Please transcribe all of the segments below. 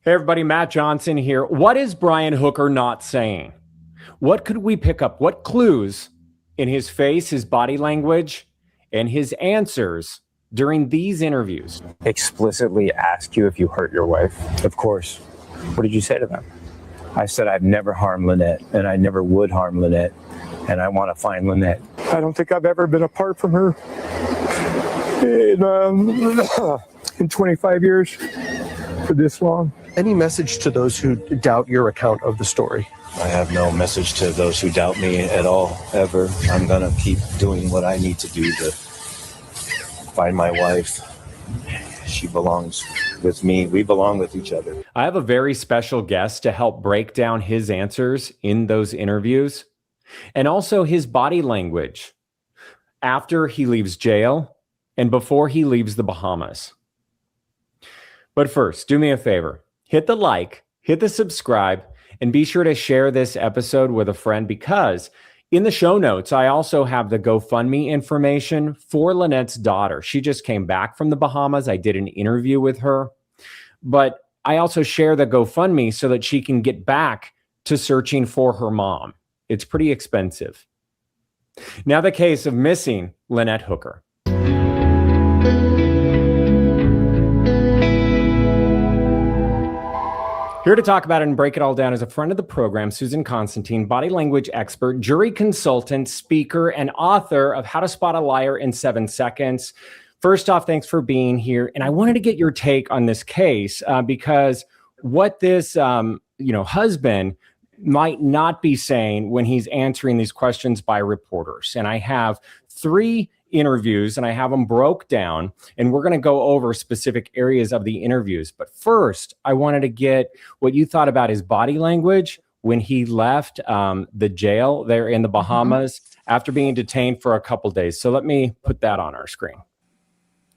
Hey everybody, Matt Johnson here. What is Brian Hooker not saying? What could we pick up? What clues in his face, his body language, and his answers during these interviews? Explicitly ask you if you hurt your wife. Of course. What did you say to them? I said I've never harmed Lynette, and I never would harm Lynette, and I want to find Lynette. I don't think I've ever been apart from her in 25 years for this long. Any message to those who doubt your account of the story? I have no message to those who doubt me at all, ever. I'm going to keep doing what I need to do to find my wife. She belongs with me. We belong with each other. I have a very special guest to help break down his answers in those interviews and also his body language after he leaves jail and before he leaves the Bahamas. But first, do me a favor. Hit the like, hit the subscribe, and be sure to share this episode with a friend because in the show notes, I also have the GoFundMe information for Lynette's daughter. She just came back from the Bahamas. I did an interview with her, but I also share the GoFundMe so that she can get back to searching for her mom. It's pretty expensive. Now the case of missing Lynette Hooker. Here to talk about it and break it all down is a friend of the program, Susan Constantine, body language expert, jury consultant, speaker, and author of How to Spot a Liar in 7 Seconds. First off, thanks for being here. And I wanted to get your take on this case because what this husband might not be saying when he's answering these questions by reporters. And I have 3 interviews and I have them broke down and we're going to go over specific areas of the interviews. But first, I wanted to get what you thought about his body language when he left the jail there in the Bahamas after being detained for a couple days. So let me put that on our screen.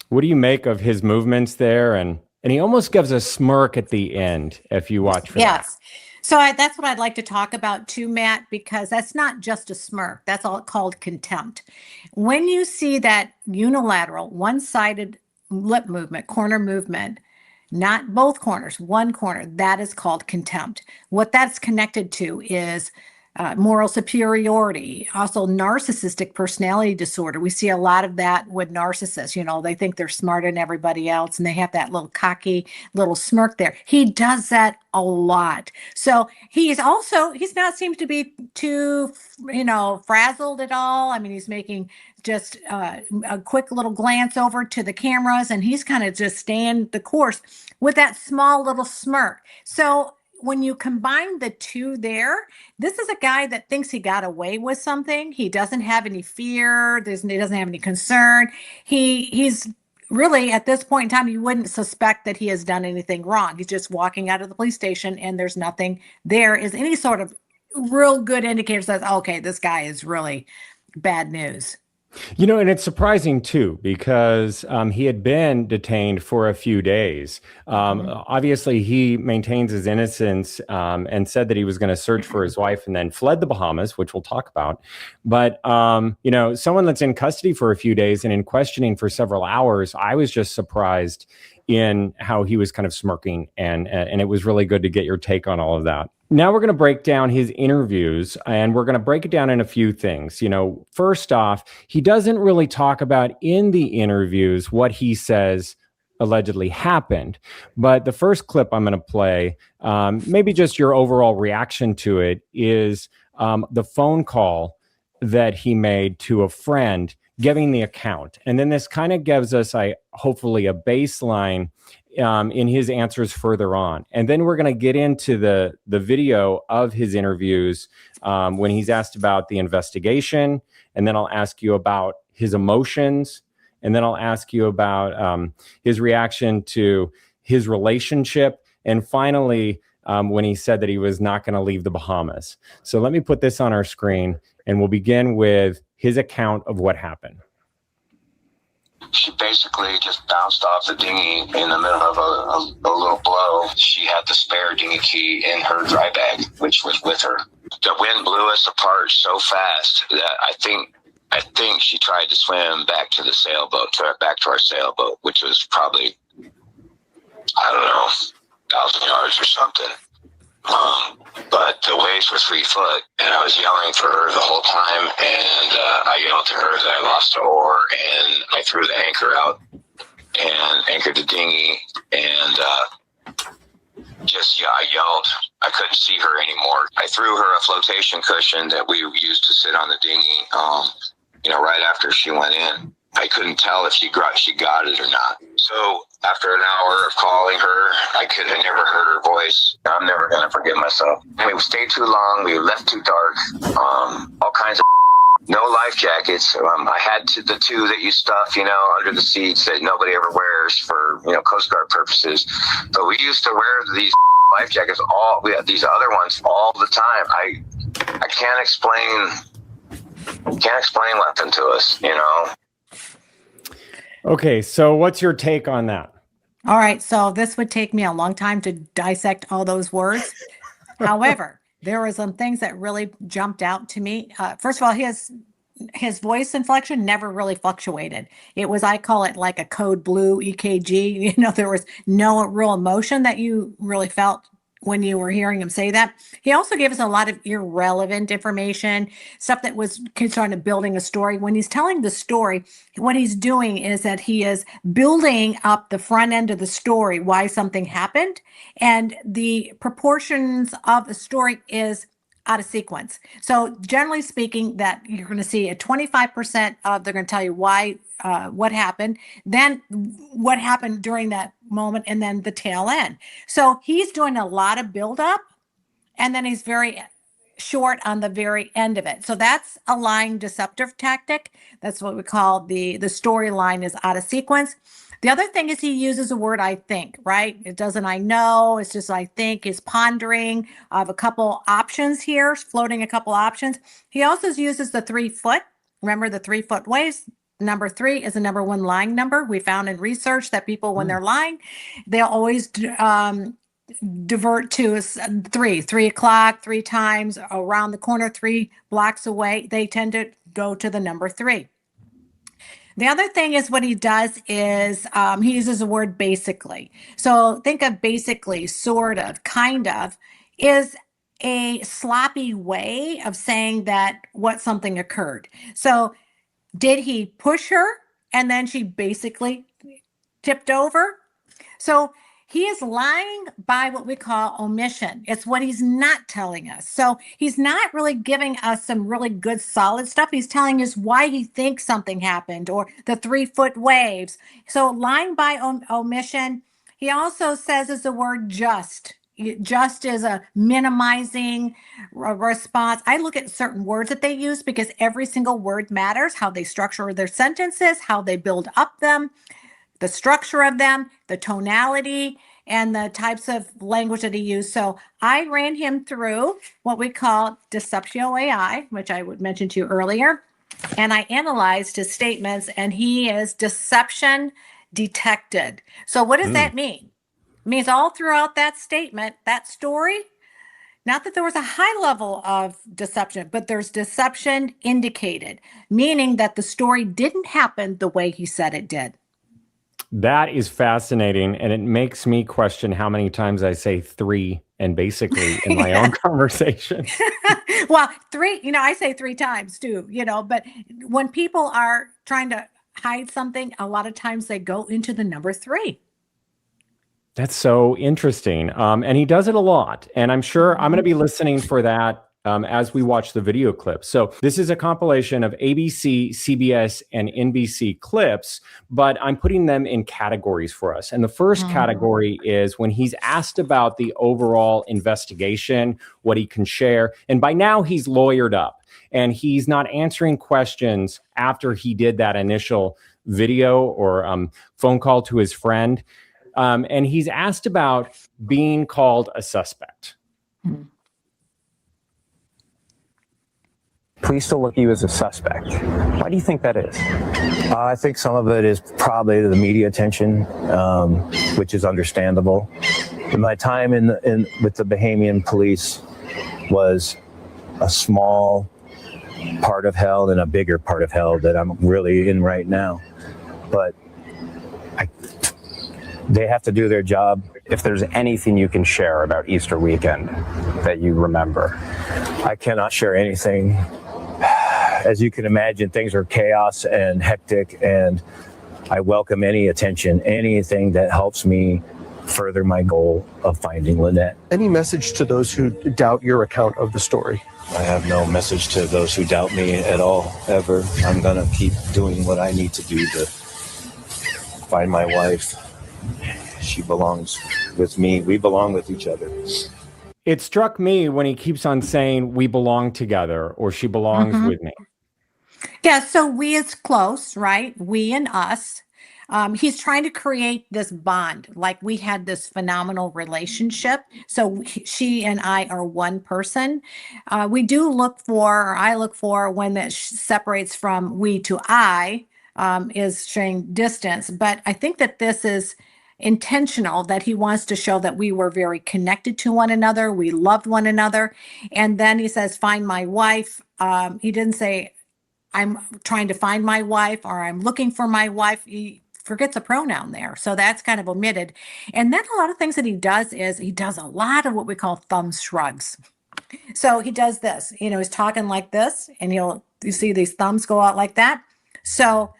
What do you make of his movements there? And he almost gives a smirk at the end if you watch for that. So that's what I'd like to talk about too, Matt, because that's not just a smirk. That's all called contempt. When you see that unilateral, one-sided lip movement, corner movement, not both corners, one corner, that is called contempt. What that's connected to is moral superiority, also narcissistic personality disorder. We see a lot of that with narcissists. You know, they think they're smarter than everybody else and they have that little cocky little smirk there. He does that a lot. So he's not seems to be too, frazzled at all. I mean, he's making just a quick little glance over to the cameras and he's kind of just staying the course with that small little smirk. So when you combine the two there, this is a guy that thinks he got away with something. He doesn't have any fear. He doesn't have any concern. He's really, at this point in time, you wouldn't suspect that he has done anything wrong. He's just walking out of the police station and there's nothing there is any sort of real good indicator that, okay, this guy is really bad news. And it's surprising too, because he had been detained for a few days. Obviously, he maintains his innocence and said that he was going to search for his wife and then fled the Bahamas, which we'll talk about. But, someone that's in custody for a few days and in questioning for several hours, I was just surprised in how he was kind of smirking. And it was really good to get your take on all of that. Now we're going to break down his interviews and we're going to break it down in a few things. First off, he doesn't really talk about in the interviews what he says allegedly happened. But the first clip I'm going to play, maybe just your overall reaction to it, is the phone call that he made to a friend giving the account. And then this kind of gives us, hopefully, a baseline in his answers further on. And then we're going to get into the video of his interviews when he's asked about the investigation. And then I'll ask you about his emotions. And then I'll ask you about his reaction to his relationship. And finally, when he said that he was not going to leave the Bahamas. So let me put this on our screen and we'll begin with his account of what happened. She basically just bounced off the dinghy in the middle of a little blow. She had the spare dinghy key in her dry bag, which was with her. The wind blew us apart so fast that I think she tried to swim back to the sailboat, back to our sailboat, which was probably, I don't know, 1,000 yards or something. But the waves were 3 foot, and I was yelling for her the whole time. And I yelled to her that I lost an oar, and I threw the anchor out and anchored the dinghy. And I yelled. I couldn't see her anymore. I threw her a flotation cushion that we used to sit on the dinghy. Right after she went in, I couldn't tell if she got it or not. So after an hour of calling her, I never heard her voice. I'm never going to forgive myself. And we stayed too long. We left too dark. All kinds of no life jackets. I had the 2 that you stuff, under the seats that nobody ever wears for, Coast Guard purposes. But we used to wear these life jackets. We had these other ones all the time. I can't explain what happened to us, Okay, so what's your take on that? All right, so this would take me a long time to dissect all those words. However, there were some things that really jumped out to me. First of all, his voice inflection never really fluctuated. It was, I call it like a code blue EKG. There was no real emotion that you really felt when you were hearing him say that. He also gave us a lot of irrelevant information, stuff that was concerned with building a story. When he's telling the story, what he's doing is that he is building up the front end of the story, why something happened, and the proportions of the story is out of sequence. So generally speaking, that you're going to see a 25% of, they're going to tell you why, what happened, then what happened during that moment, and then the tail end. So he's doing a lot of buildup, and then he's very short on the very end of it. So that's a lying deceptive tactic. That's what we call the storyline is out of sequence. The other thing is he uses the word I think, right? It doesn't I know, it's just I think. He's pondering of a couple options here, floating a couple options. He also uses the 3 foot. Remember the 3 foot waves? Number 3 is the number 1 lying number. We found in research that people, when they're lying, they'll always divert to 3 o'clock, 3 times around the corner, 3 blocks away. They tend to go to the number 3. The other thing is what he does is he uses the word basically. So think of basically, sort of, kind of, is a sloppy way of saying that what something occurred. So did he push her and then she basically tipped over? So he is lying by what we call omission. It's what he's not telling us. So he's not really giving us some really good solid stuff. He's telling us why he thinks something happened, or the 3 foot waves. So lying by omission. He also says is the word just. Just is a minimizing response. I look at certain words that they use because every single word matters, how they structure their sentences, how they build up them, the structure of them, the tonality, and the types of language that he used. So I ran him through what we call Deceptio AI, which I would mention to you earlier. And I analyzed his statements, and he is deception detected. So what does that mean? It means all throughout that statement, that story, not that there was a high level of deception, but there's deception indicated, meaning that the story didn't happen the way he said it did. That is fascinating, and it makes me question how many times I say 3 and basically in my own conversation. Well, 3, I say 3 times too, but when people are trying to hide something, a lot of times they go into the number 3. That's so interesting. And he does it a lot. And I'm sure I'm going to be listening for that as we watch the video clips. So this is a compilation of ABC, CBS, and NBC clips, but I'm putting them in categories for us. And the first category is when he's asked about the overall investigation, what he can share. And by now he's lawyered up and he's not answering questions after he did that initial video or phone call to his friend. And he's asked about being called a suspect. Police still look at you as a suspect. Why do you think that is? I think some of it is probably the media attention, which is understandable. My time with the Bahamian police was a small part of hell and a bigger part of hell that I'm really in right now. But They have to do their job. If there's anything you can share about Easter weekend that you remember. I cannot share anything. As you can imagine, things are chaos and hectic, and I welcome any attention, anything that helps me further my goal of finding Lynette. Any message to those who doubt your account of the story? I have no message to those who doubt me at all, ever. I'm going to keep doing what I need to do to find my wife. She belongs with me. We belong with each other. It struck me when he keeps on saying, we belong together, or she belongs with me. Yeah, so we is close, right? We and us. He's trying to create this bond, like we had this phenomenal relationship. So she and I are one person. We do look for, or I look for, when that separates from we to I, is showing distance. But I think that this is intentional, that he wants to show that we were very connected to one another. We loved one another. And then he says, find my wife. He didn't say, I'm trying to find my wife or I'm looking for my wife. He forgets a pronoun there. So that's kind of omitted. And then a lot of things that he does is he does a lot of what we call thumb shrugs. So he does this, he's talking like this, and you see these thumbs go out like that. So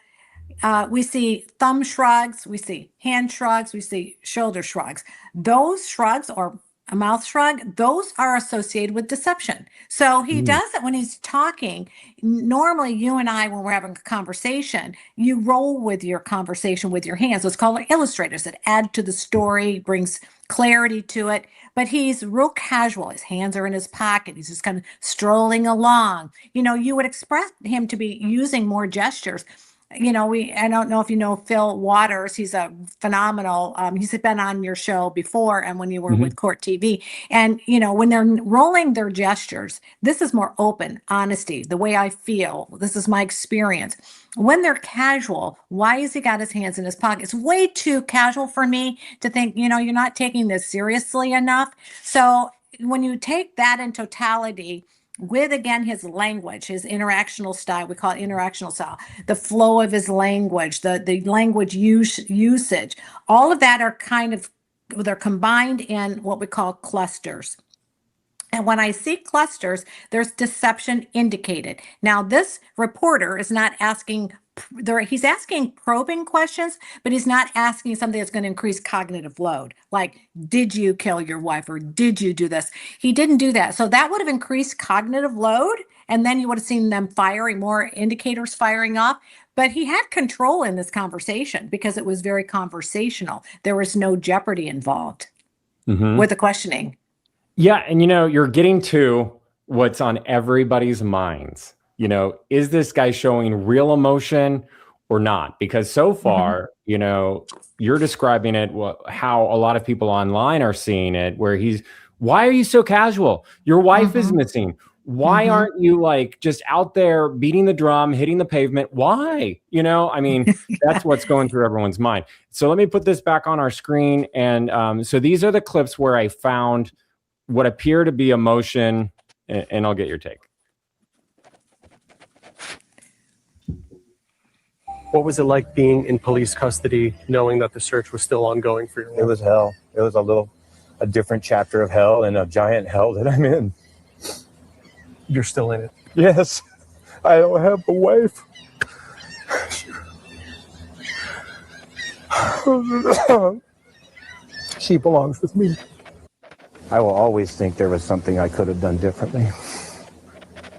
we see thumb shrugs, we see hand shrugs, we see shoulder shrugs. Those shrugs, or a mouth shrug, those are associated with deception. So he does it when he's talking. Normally, you and I, when we're having a conversation, you roll with your conversation with your hands. It's called illustrators that add to the story, brings clarity to it. But he's real casual. His hands are in his pocket. He's just kind of strolling along. You would expect him to be using more gestures. I don't know if you know Phil Waters. He's a phenomenal, he's been on your show before, and when you were with Court TV. And, when they're rolling their gestures, this is more open, honesty, the way I feel. This is my experience. When they're casual, why has he got his hands in his pocket? It's way too casual for me to think, you're not taking this seriously enough. So when you take that in totality, with, again, his language, his interactional style, we call it interactional style, the flow of his language, the language usage, all of that are they're combined in what we call clusters. And when I see clusters, there's deception indicated. Now, this reporter is not asking, he's asking probing questions, but he's not asking something that's going to increase cognitive load. Like, did you kill your wife, or did you do this? He didn't do that. So that would have increased cognitive load. And then you would have seen them firing, more indicators firing off. But he had control in this conversation because it was very conversational. There was no jeopardy involved with the questioning. Yeah. And, you're getting to what's on everybody's minds. Is this guy showing real emotion or not? Because so far, you're describing it, how a lot of people online are seeing it, where why are you so casual? Your wife is missing. Why aren't you just out there beating the drum, hitting the pavement? Why? That's what's going through everyone's mind. So let me put this back on our screen. And so these are the clips where I found what appear to be emotion, and I'll get your take. What was it like being in police custody, knowing that the search was still ongoing for your wife? It was hell. It was a different chapter of hell, and a giant hell that I'm in. You're still in it. Yes, I don't have a wife. She belongs with me. I will always think there was something I could have done differently.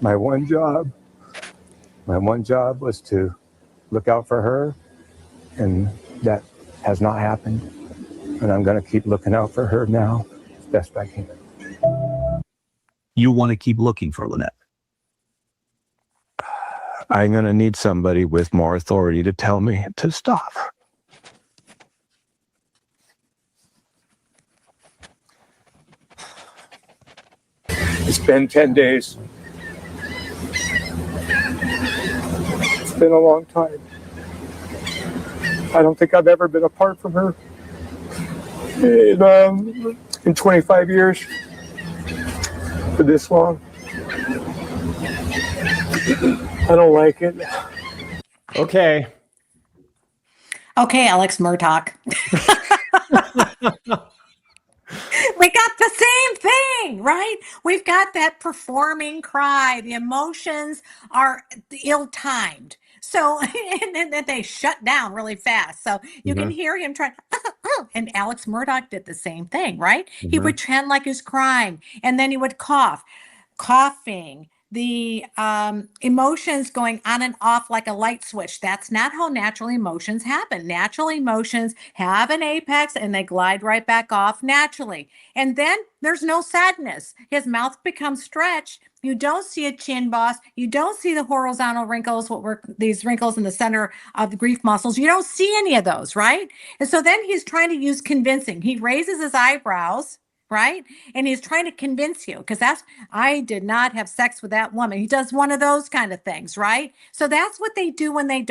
My one job was to look out for her, and that has not happened. And I'm going to keep looking out for her now as best I can. You want to keep looking for Lynette. I'm going to need somebody with more authority to tell me to stop. It's been 10 days. It's been a long time. I don't think I've ever been apart from her in 25 years. For this long. I don't like it. Okay. Okay, Alex Murtaugh. We got the same thing, right? We've got that performing cry. The emotions are ill-timed. So, and then they shut down really fast. So you can Mhm, hear him trying, and Alex Murdaugh did the same thing, right? He mhm. would pretend like he's crying, and then he would cough, coughing, the emotions going on and off like a light switch. That's not how natural emotions happen. Natural emotions have an apex and they glide right back off naturally. And then there's no sadness. His mouth becomes stretched. You don't see a chin boss. You don't see the horizontal wrinkles, what were these wrinkles in the center of the grief muscles. You don't see any of those, right? And so then he's trying to use convincing. He raises his eyebrows, right? And he's trying to convince you because I did not have sex with that woman. He does one of those kind of things, right? So that's what they do when they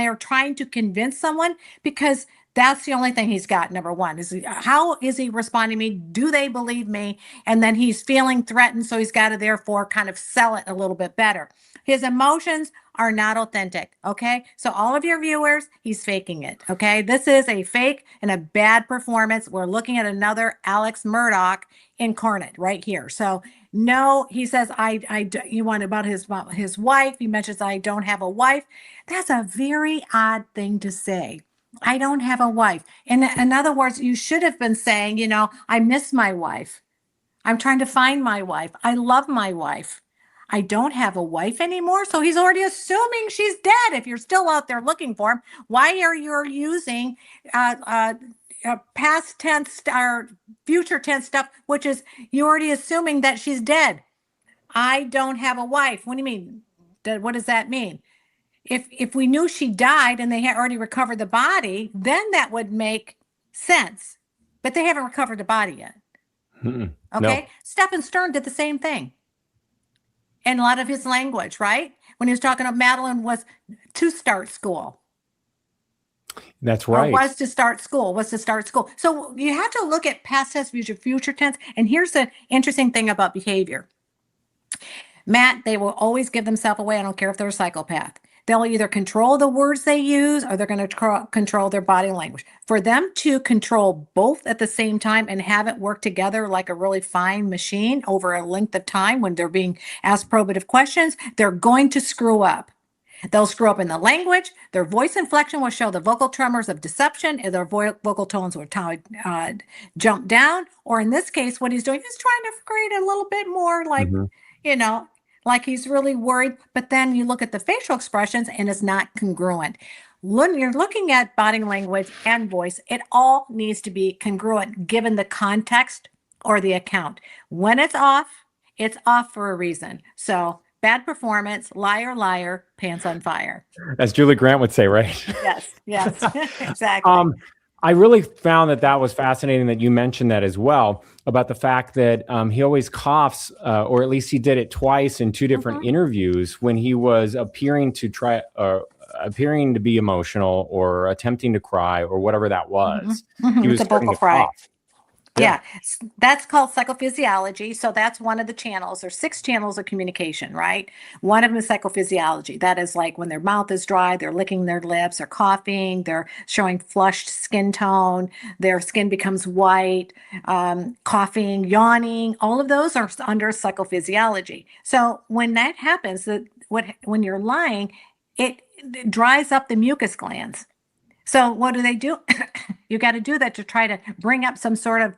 are trying to convince someone, because that's the only thing he's got. Number one is how is he responding to me? Do they believe me? And then he's feeling threatened. So he's got to therefore kind of sell it a little bit better. His emotions are not authentic. Okay. So all of your viewers, he's faking it. Okay. This is a fake and a bad performance. We're looking at another Alex Murdaugh incarnate right here. So no, he says, you want about his wife. He mentions, I don't have a wife. That's a very odd thing to say. I don't have a wife. In other words, you should have been saying, I miss my wife. I'm trying to find my wife. I love my wife. I don't have a wife anymore. So he's already assuming she's dead. If you're still out there looking for him, why are you using past tense or future tense stuff, which is you're already assuming that she's dead? I don't have a wife. What do you mean? What does that mean? If we knew she died and they had already recovered the body, then that would make sense. But they haven't recovered the body yet. Mm-mm. Okay. No, Stephen Stern did the same thing. And a lot of his language, right? When he was talking about Madeline was to start school. that's Or right. was to start school. So you have to look at past tense, future tense. And here's the interesting thing about behavior. Matt, they will always give themselves away. I don't care if they're a psychopath. They'll either control the words they use or they're going to control their body language. For them to control both at the same time and have it work together like a really fine machine over a length of time when they're being asked probative questions, they're going to screw up. They'll screw up in the language. Their voice inflection will show the vocal tremors of deception, and their vocal tones will jump down. Or in this case, what he's doing is trying to create a little bit more like, Mhm. you know, like he's really worried. But then you look at the facial expressions and it's not congruent. When you're looking at body language and voice, it all needs to be congruent given the context or the account. When it's off for a reason. So bad performance, liar, liar, pants on fire. As Julie Grant would say, right? Yes, exactly. I really found that was fascinating that you mentioned that as well, about the fact that he always coughs, or at least he did it twice in two different interviews when he was appearing to be emotional or attempting to cry or whatever that was. He was It's a starting vocal to fry. cough. Yeah, that's called psychophysiology. So that's one of the channels. There's 6 channels of communication, right? One of them is psychophysiology. That is like when their mouth is dry, they're licking their lips, they're coughing, they're showing flushed skin tone, their skin becomes white, coughing, yawning. All of those are under psychophysiology. So when that happens, when you're lying, it dries up the mucus glands. So what do? You got to do that to try to bring up some sort of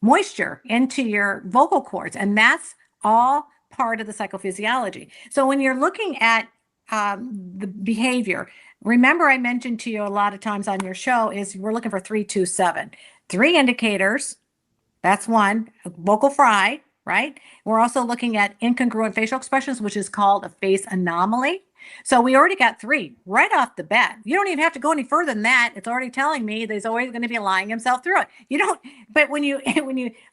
moisture into your vocal cords. And that's all part of the psychophysiology. So when you're looking at the behavior, remember I mentioned to you a lot of times on your show is we're looking for 327. 3 indicators. That's one. Vocal fry, right? We're also looking at incongruent facial expressions, which is called a face anomaly. So we already got 3 right off the bat. You don't even have to go any further than that. It's already telling me that he's always going to be lying himself through it. You don't, but when you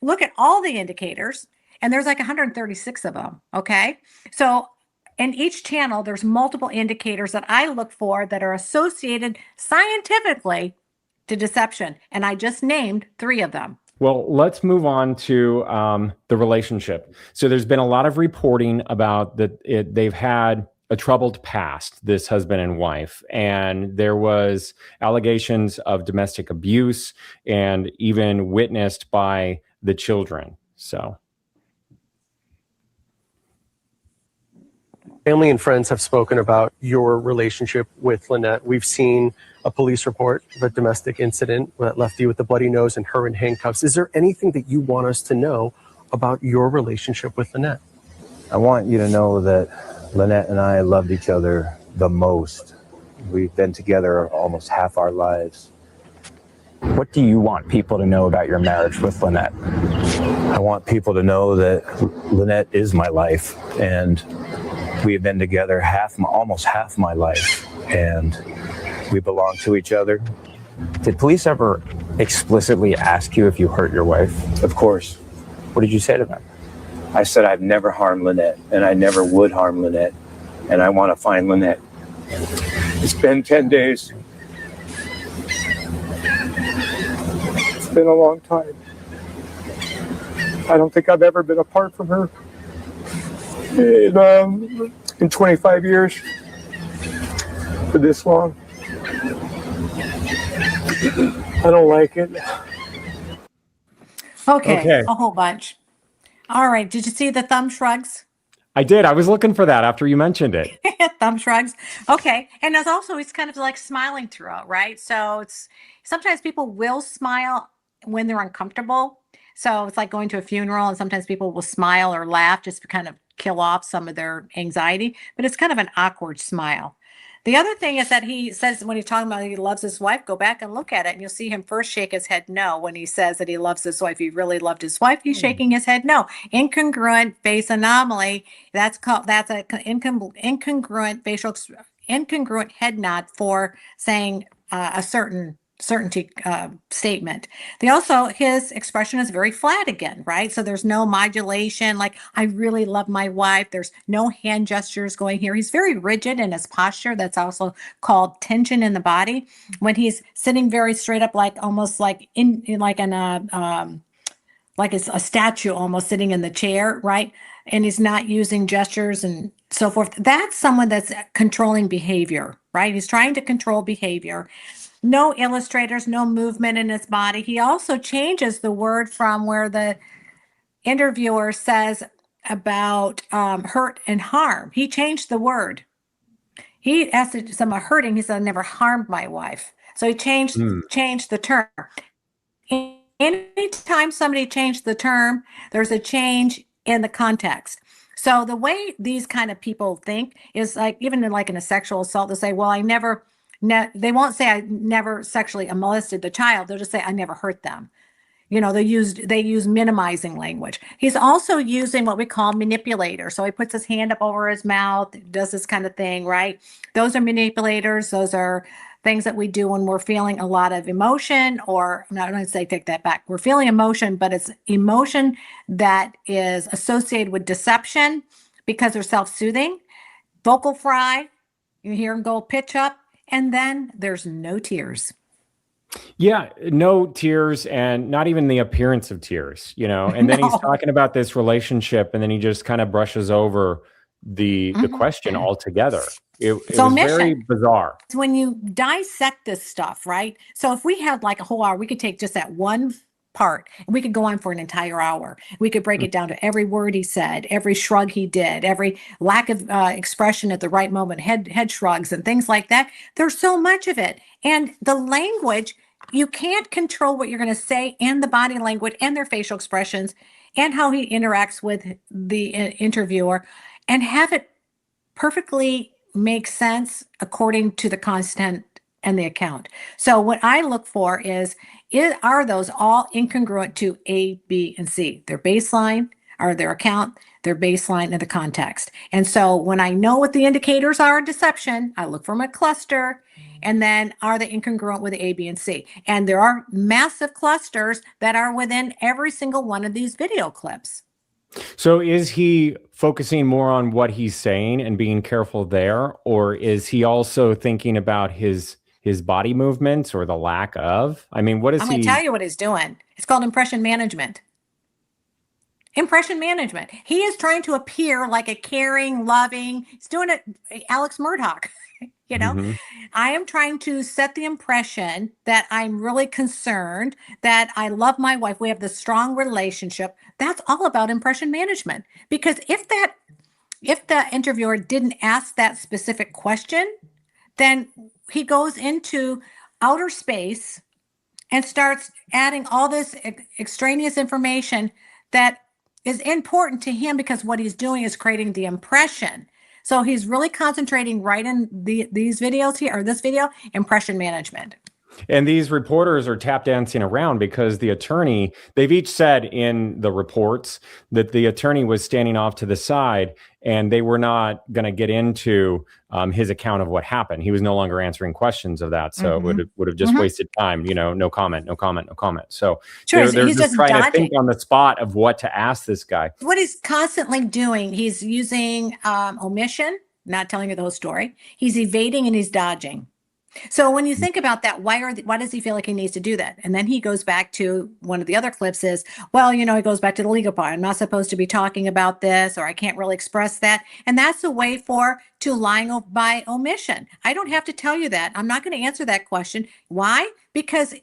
look at all the indicators, and there's like 136 of them, okay? So in each channel, there's multiple indicators that I look for that are associated scientifically to deception. And I just named 3 of them. Well, let's move on to the relationship. So there's been a lot of reporting about that they've had a troubled past, this husband and wife, and there was allegations of domestic abuse and even witnessed by the children. So Family and friends have spoken about your relationship with Lynette. We've seen a police report of a domestic incident that left you with a bloody nose and her in handcuffs. Is there anything that you want us to know about your relationship with Lynette? I want you to know that Lynette and I loved each other the most. We've been together almost half our lives. What do you want people to know about your marriage with Lynette? I want people to know that Lynette is my life, and we have been together almost half my life, and we belong to each other. Did police ever explicitly ask you if you hurt your wife? Of course. What did you say to them? I said I've never harmed Lynette, and I never would harm Lynette, and I want to find Lynette. It's been 10 days. It's been a long time. I don't think I've ever been apart from her in 25 years for this long. I don't like it. Okay, a whole bunch. All right. Did you see the thumb shrugs? I did. I was looking for that after you mentioned it. Thumb shrugs. Okay. And there's also, he's kind of like smiling throughout, right? So it's sometimes people will smile when they're uncomfortable. So it's like going to a funeral, and sometimes people will smile or laugh just to kind of kill off some of their anxiety, but it's kind of an awkward smile. The other thing is that he says when he's talking about he loves his wife, go back and look at it, and you'll see him first shake his head no when he says that he loves his wife. He really loved his wife. He's shaking his head no. Incongruent face anomaly. That's a incongruent head nod for saying a certainty statement. His expression is very flat again, right? So there's no modulation, like I really love my wife. There's no hand gestures going here. He's very rigid in his posture. That's also called tension in the body. When he's sitting very straight up, like almost like like it's a statue almost sitting in the chair, right? And he's not using gestures and so forth. That's someone that's controlling behavior, right? He's trying to control behavior. No illustrators, no movement in his body. He also changes the word from where the interviewer says about hurt and harm. He changed the word. He asked someone hurting. He said, I never harmed my wife. So he changed the term. Anytime somebody changed the term, there's a change in the context. So the way these kind of people think is like, even in a sexual assault, they'll say, well, they won't say I never sexually molested the child. They'll just say I never hurt them. They use minimizing language. He's also using what we call manipulator. So he puts his hand up over his mouth, does this kind of thing, right? Those are manipulators. Those are things that we do when we're feeling a lot of emotion, or I'm not going to say take that back. We're feeling emotion, but it's emotion that is associated with deception because they're self-soothing. Vocal fry, you hear him go pitch up. And then there's no tears. Yeah, no tears, and not even the appearance of tears, and then he's talking about this relationship, and then he just kind of brushes over the question altogether. It was very bizarre. When you dissect this stuff, right? So if we had like a whole hour, we could take just that one part and we could go on for an entire hour. We could break it down to every word he said, every shrug he did, every lack of expression at the right moment, head shrugs and things like that. There's so much of it. And the language, you can't control what you're going to say, and the body language and their facial expressions and how he interacts with the interviewer, and have it perfectly make sense according to the content and the account. So what I look for is are those all incongruent to A, B, and C? Their baseline, or their account, their baseline, and the context. And so when I know what the indicators are of deception, I look for my cluster, and then are they incongruent with A, B, and C? And there are massive clusters that are within every single one of these video clips. So is he focusing more on what he's saying and being careful there, or is he also thinking about his body movements or the lack of? I mean, what is he? I'm going to tell you what he's doing. It's called impression management. Impression management. He is trying to appear like a caring, loving, he's doing it, Alex Murdoch, you know. Hmm. I am trying to set the impression that I'm really concerned, that I love my wife. We have this strong relationship. That's all about impression management. Because if the interviewer didn't ask that specific question, then he goes into outer space and starts adding all this extraneous information that is important to him, because what he's doing is creating the impression. So he's really concentrating right in these videos here, or this video, impression management. And these reporters are tap dancing around because the attorney, they've each said in the reports that the attorney was standing off to the side and they were not going to get into his account of what happened. He was no longer answering questions of that. So it would have just wasted time, no comment, no comment, no comment. So Sure, they're he's just just trying to dodging. think on the spot of what to ask this guy. What he's constantly doing, he's using omission, not telling you the whole story. He's evading and he's dodging. So when you think about that, why does he feel like he needs to do that? And then he goes back to one of the other clips is, well, he goes back to the legal part. I'm not supposed to be talking about this, or I can't really express that. And that's a way to lying by omission. I don't have to tell you that. I'm not going to answer that question. Why? Because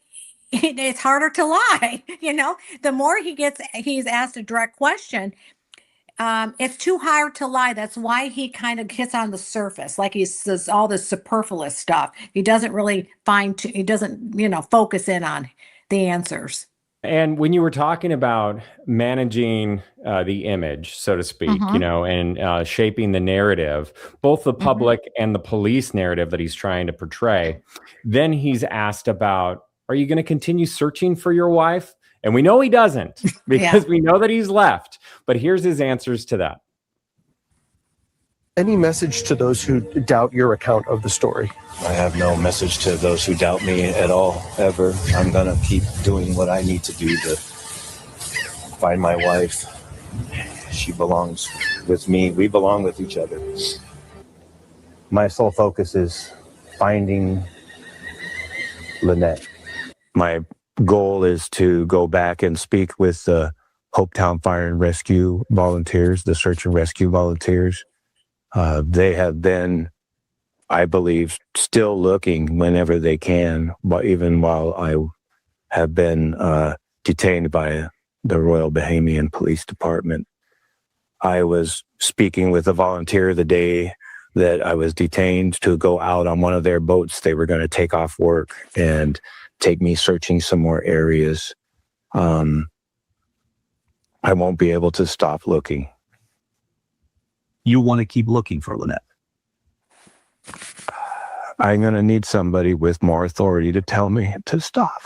it's harder to lie. The more he's asked a direct question, it's too hard to lie. That's why he kind of hits on the surface, like he says all this superfluous stuff. He doesn't really he doesn't, focus in on the answers. And when you were talking about managing the image, so to speak, and shaping the narrative, both the public and the police narrative that he's trying to portray, then he's asked about, are you going to continue searching for your wife? And we know he doesn't, because we know that he's left. But here's his answers to that. Any message to those who doubt your account of the story? I have no message to those who doubt me at all, ever. I'm going to keep doing what I need to do to find my wife. She belongs with me. We belong with each other. My sole focus is finding Lynette. My goal is to go back and speak with the Hopetown Fire and Rescue volunteers, the search and rescue volunteers. They have been, I believe, still looking whenever they can, but even while I have been detained by the Royal Bahamian Police Department. I was speaking with a volunteer the day that I was detained to go out on one of their boats. They were going to take off work and take me searching some more areas. I won't be able to stop looking. You want to keep looking for Lynette. I'm going to need somebody with more authority to tell me to stop.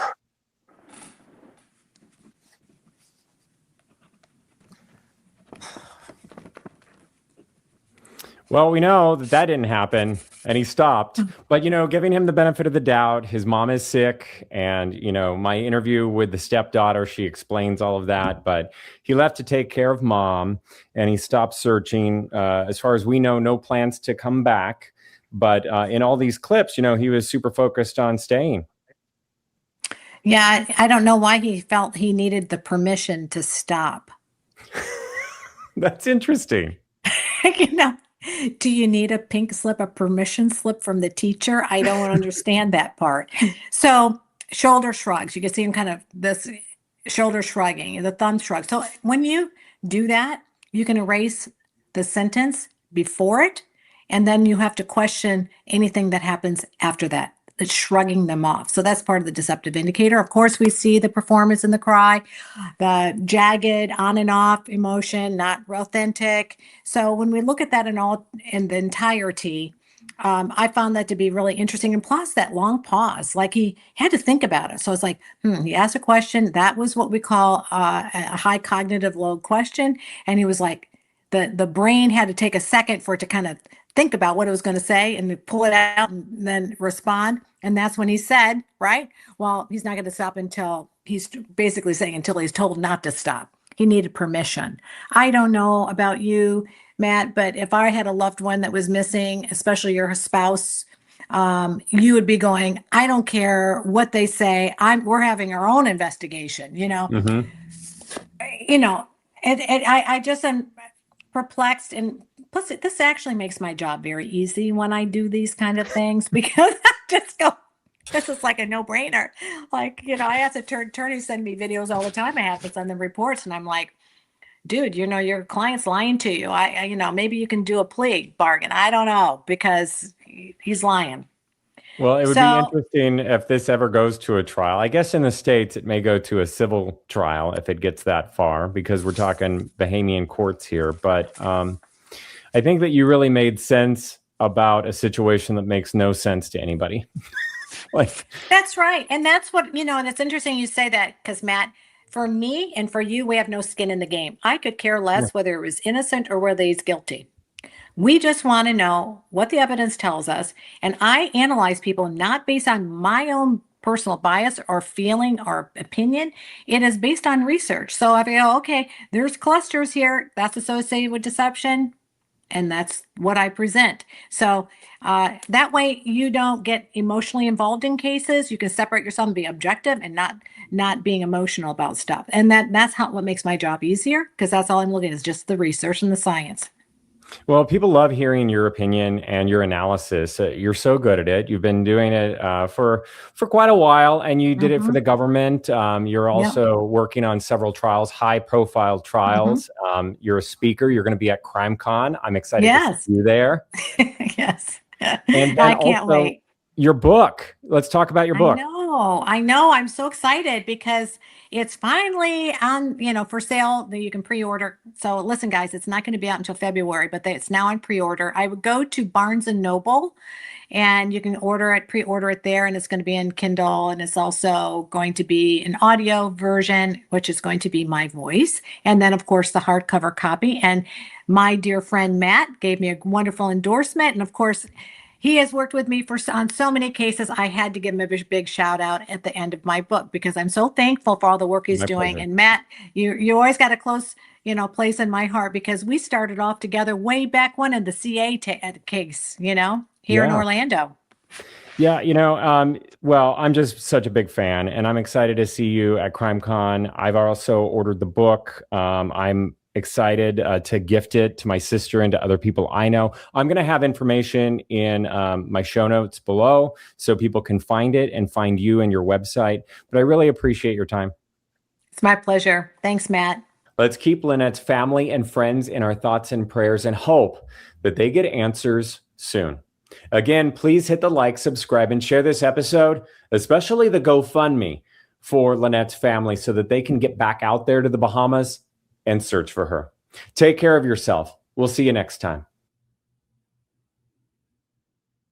Well, we know that didn't happen and he stopped. But, giving him the benefit of the doubt, his mom is sick. And, my interview with the stepdaughter, she explains all of that. But he left to take care of mom and he stopped searching. As far as we know, no plans to come back. But in all these clips, he was super focused on staying. Yeah, I don't know why he felt he needed the permission to stop. That's interesting. Do you need a pink slip, a permission slip from the teacher? I don't understand that part. So shoulder shrugs, you can see him kind of this shoulder shrugging, the thumb shrug. So when you do that, you can erase the sentence before it, and then you have to question anything that happens after that. It's shrugging them off. So that's part of the deceptive indicator. Of course, we see the performance in the cry, the jagged on and off emotion, not authentic. So when we look at that in the entirety, I found that to be really interesting. And plus that long pause, like he had to think about it. So it's like, he asked a question. That was what we call a high cognitive load question. And he was like, the brain had to take a second for it to kind of think about what it was going to say and pull it out and then respond. And that's when he said, right, well, he's not going to stop until he's basically saying until he's told not to stop. He needed permission. I don't know about you, Matt, but if I had a loved one that was missing, especially your spouse, you would be going, I don't care what they say. We're having our own investigation, I just am perplexed, and plus this actually makes my job very easy when I do these kind of things because I just go, this is like a no-brainer. Like, I have to attorneys send me videos all the time. I have to send them reports, and I'm like, dude, your client's lying to you. Maybe you can do a plea bargain. I don't know, because he's lying. Well, it would be So, interesting if this ever goes to a trial. I guess in the States, it may go to a civil trial if it gets that far, because we're talking Bahamian courts here. But I think that you really made sense about a situation that makes no sense to anybody. Like, that's right. And that's what, and it's interesting you say that, because Matt, for me and for you, we have no skin in the game. I could care less whether it was innocent or whether he's guilty. We just want to know what the evidence tells us. And I analyze people not based on my own personal bias or feeling or opinion. It is based on research. So if I go, okay, there's clusters here that's associated with deception, and that's what I present. So that way you don't get emotionally involved in cases. You can separate yourself and be objective and not being emotional about stuff. And that's what makes my job easier, because that's all I'm looking at is just the research and the science. well, people love hearing your opinion and your analysis. You're so good at it. You've been doing it for quite a while, and you did it for the government. You're also working on several trials, high-profile trials. You're a speaker. You're going to be at CrimeCon. I'm excited to see you there. Yes. And then I can't also, wait. your book. Let's talk about your book. I know. I'm so excited because it's finally on, for sale that you can pre-order. So listen, guys, it's not going to be out until February, but it's now on pre-order. I would go to Barnes and Noble, and you can pre-order it there, and it's going to be in Kindle, and it's also going to be an audio version, which is going to be my voice, and then of course the hardcover copy. And my dear friend Matt gave me a wonderful endorsement, and of course he has worked with me on so many cases. I had to give him a big shout out at the end of my book, because I'm so thankful for all the work he's My doing. pleasure. And Matt, you always got a close, place in my heart, because we started off together way back when in the CA case, here in Orlando. Yeah, well, I'm just such a big fan, and I'm excited to see you at CrimeCon. I've also ordered the book. I'm excited to gift it to my sister and to other people I know. I'm going to have information in my show notes below so people can find it and find you and your website. But I really appreciate your time. It's my pleasure. Thanks, Matt. Let's keep Lynette's family and friends in our thoughts and prayers, and hope that they get answers soon. Again, please hit the like, subscribe, and share this episode, especially the GoFundMe for Lynette's family, so that they can get back out there to the Bahamas and search for her. Take care of yourself. We'll see you next time.